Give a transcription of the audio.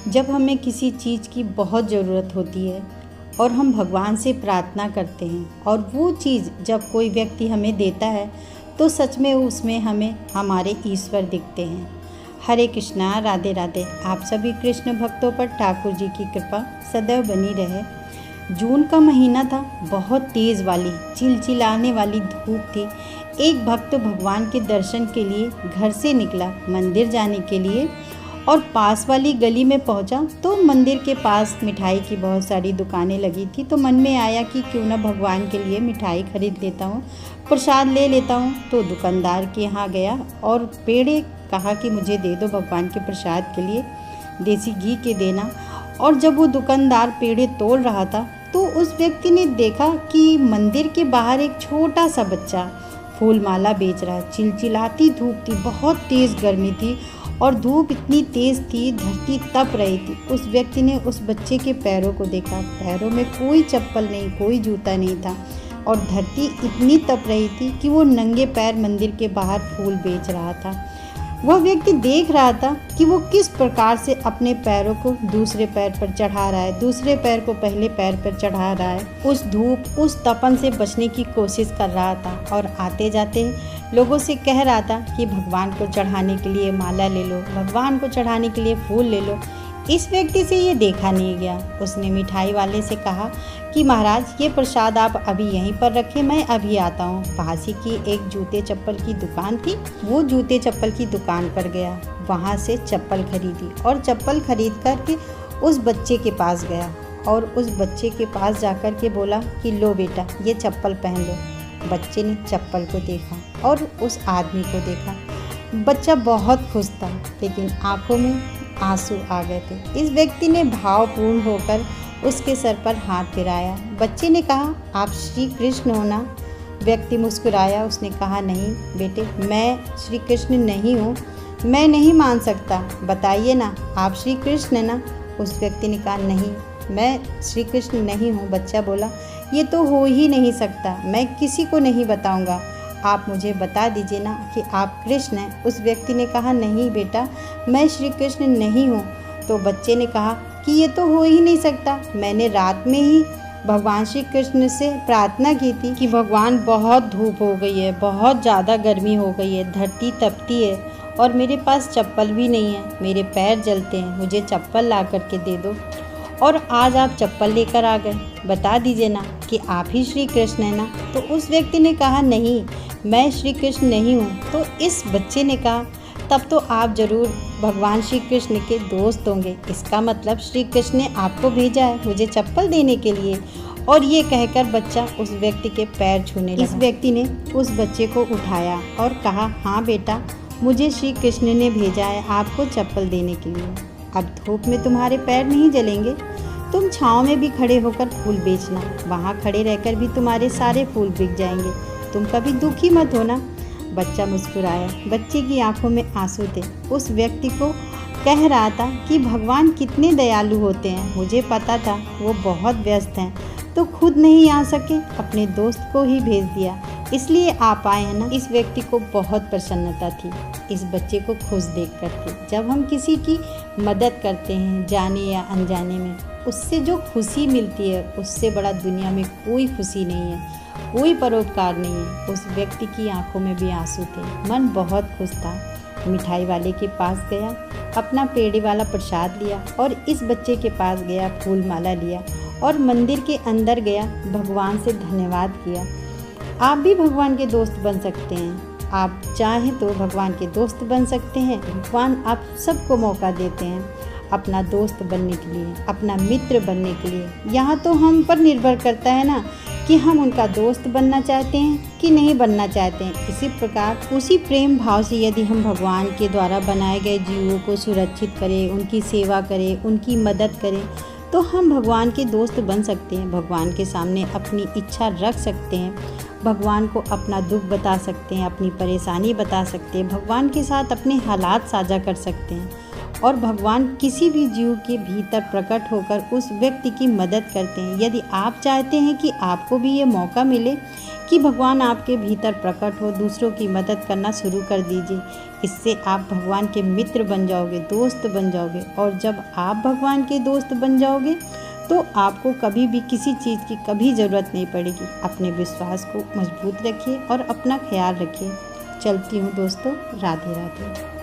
जब हमें किसी चीज़ की बहुत ज़रूरत होती है और हम भगवान से प्रार्थना करते हैं और वो चीज़ जब कोई व्यक्ति हमें देता है तो सच में उसमें हमें हमारे ईश्वर दिखते हैं। हरे कृष्णा, राधे राधे। आप सभी कृष्ण भक्तों पर ठाकुर जी की कृपा सदैव बनी रहे। जून का महीना था, बहुत तेज़ वाली चिलचिलाने वाली धूप थी। एक भक्त भगवान के दर्शन के लिए घर से निकला मंदिर जाने के लिए और पास वाली गली में पहुंचा तो मंदिर के पास मिठाई की बहुत सारी दुकानें लगी थी। तो मन में आया कि क्यों ना भगवान के लिए मिठाई खरीद लेता हूँ, प्रसाद ले लेता हूँ। तो दुकानदार के यहाँ गया और पेड़े कहा कि मुझे दे दो भगवान के प्रसाद के लिए, देसी घी के देना। और जब वो दुकानदार पेड़े तोड़ रहा था तो उस व्यक्ति ने देखा कि मंदिर के बाहर एक छोटा सा बच्चा फूल माला बेच रहा है। चिलचिलाती धूप थी, बहुत तेज़ गर्मी थी और धूप इतनी तेज़ थी, धरती तप रही थी। उस व्यक्ति ने उस बच्चे के पैरों को देखा, पैरों में कोई चप्पल नहीं, कोई जूता नहीं था और धरती इतनी तप रही थी कि वो नंगे पैर मंदिर के बाहर फूल बेच रहा था। वह व्यक्ति देख रहा था कि वो किस प्रकार से अपने पैरों को दूसरे पैर पर चढ़ा रहा है, दूसरे पैर को पहले पैर पर चढ़ा रहा है। उस धूप, उस तपन से बचने की कोशिश कर रहा था और आते जाते लोगों से कह रहा था कि भगवान को चढ़ाने के लिए माला ले लो, भगवान को चढ़ाने के लिए फूल ले लो। इस व्यक्ति से ये देखा नहीं गया। उसने मिठाई वाले से कहा कि महाराज, ये प्रसाद आप अभी यहीं पर रखें, मैं अभी आता हूँ। पास ही की एक जूते चप्पल की दुकान थी, वो जूते चप्पल की दुकान पर गया, वहाँ से चप्पल खरीदी और चप्पल खरीद कर के उस बच्चे के पास गया और उस बच्चे के पास जाकर के बोला कि लो बेटा, ये चप्पल पहन लो। बच्चे ने चप्पल को देखा और उस आदमी को देखा। बच्चा बहुत खुश था लेकिन आंखों में आंसू आ गए थे। इस व्यक्ति ने भावपूर्ण होकर उसके सर पर हाथ फिराया। बच्चे ने कहा, आप श्री कृष्ण हो ना? व्यक्ति मुस्कुराया। उसने कहा, नहीं बेटे, मैं श्री कृष्ण नहीं हूँ, मैं नहीं मान सकता, बताइए ना, आप श्री कृष्ण ना? उस व्यक्ति ने कहा, नहीं, मैं श्री कृष्ण नहीं हूँ। बच्चा बोला, ये तो हो ही नहीं सकता, मैं किसी को नहीं बताऊँगा, आप मुझे बता दीजिए ना कि आप कृष्ण हैं। उस व्यक्ति ने कहा, नहीं बेटा, मैं श्री कृष्ण नहीं हूँ। तो बच्चे ने कहा कि ये तो हो ही नहीं सकता, मैंने रात में ही भगवान श्री कृष्ण से प्रार्थना की थी कि भगवान, बहुत धूप हो गई है, बहुत ज़्यादा गर्मी हो गई है, धरती तपती है और मेरे पास चप्पल भी नहीं है, मेरे पैर जलते हैं, मुझे चप्पल ला करके दे दो। और आज आप चप्पल लेकर आ गए, बता दीजिए ना कि आप ही श्री कृष्ण हैं ना? तो उस व्यक्ति ने कहा, नहीं, मैं श्री कृष्ण नहीं हूँ। तो इस बच्चे ने कहा, तब तो आप जरूर भगवान श्री कृष्ण के दोस्त होंगे, इसका मतलब श्री कृष्ण ने आपको भेजा है मुझे चप्पल देने के लिए। और ये कहकर बच्चा उस व्यक्ति के पैर छूने लगा। इस व्यक्ति ने उस बच्चे को उठाया और कहा, हाँ बेटा, मुझे श्री कृष्ण ने भेजा है आपको चप्पल देने के लिए। अब धूप में तुम्हारे पैर नहीं जलेंगे, तुम छाँव में भी खड़े होकर फूल बेचना, वहाँ खड़े रहकर भी तुम्हारे सारे फूल बिक जाएंगे, तुम कभी दुखी मत होना। बच्चा मुस्कुराया, बच्चे की आंखों में आंसू थे। उस व्यक्ति को कह रहा था कि भगवान कितने दयालु होते हैं, मुझे पता था वो बहुत व्यस्त हैं, तो खुद नहीं आ सके, अपने दोस्त को ही भेज दिया, इसलिए आप आए हैं ना। इस व्यक्ति को बहुत प्रसन्नता थी इस बच्चे को खुश देख करके। जब हम किसी की मदद करते हैं जाने या अनजाने में, उससे जो खुशी मिलती है उससे बड़ा दुनिया में कोई खुशी नहीं है, कोई परोपकार नहीं है। उस व्यक्ति की आंखों में भी आंसू थे, मन बहुत खुश था। मिठाई वाले के पास गया, अपना पेड़े वाला प्रसाद लिया और इस बच्चे के पास गया, फूल माला लिया और मंदिर के अंदर गया, भगवान से धन्यवाद किया। आप भी भगवान के दोस्त बन सकते हैं, आप चाहें तो भगवान के दोस्त बन सकते हैं। भगवान आप सबको मौका देते हैं अपना दोस्त बनने के लिए, अपना मित्र बनने के लिए। यहाँ तो हम पर निर्भर करता है ना कि हम उनका दोस्त बनना चाहते हैं कि नहीं बनना चाहते हैं। इसी प्रकार उसी प्रेम भाव से यदि हम भगवान के द्वारा बनाए गए जीवों को सुरक्षित करें, उनकी सेवा करें, उनकी मदद करें, तो हम भगवान के दोस्त बन सकते हैं। भगवान के सामने अपनी इच्छा रख सकते हैं, भगवान को अपना दुख बता सकते हैं, अपनी परेशानी बता सकते हैं, भगवान के साथ अपने हालात साझा कर सकते हैं और भगवान किसी भी जीव के भीतर प्रकट होकर उस व्यक्ति की मदद करते हैं। यदि आप चाहते हैं कि आपको भी ये मौका मिले कि भगवान आपके भीतर प्रकट हो। दूसरों की मदद करना शुरू कर दीजिए। इससे आप भगवान के मित्र बन जाओगे, दोस्त बन जाओगे। और जब आप भगवान के दोस्त बन जाओगे तो आपको कभी भी किसी चीज़ की कभी ज़रूरत नहीं पड़ेगी। अपने विश्वास को मजबूत रखिए और अपना ख्याल रखिए। चलती हूँ दोस्तों, राधे राधे।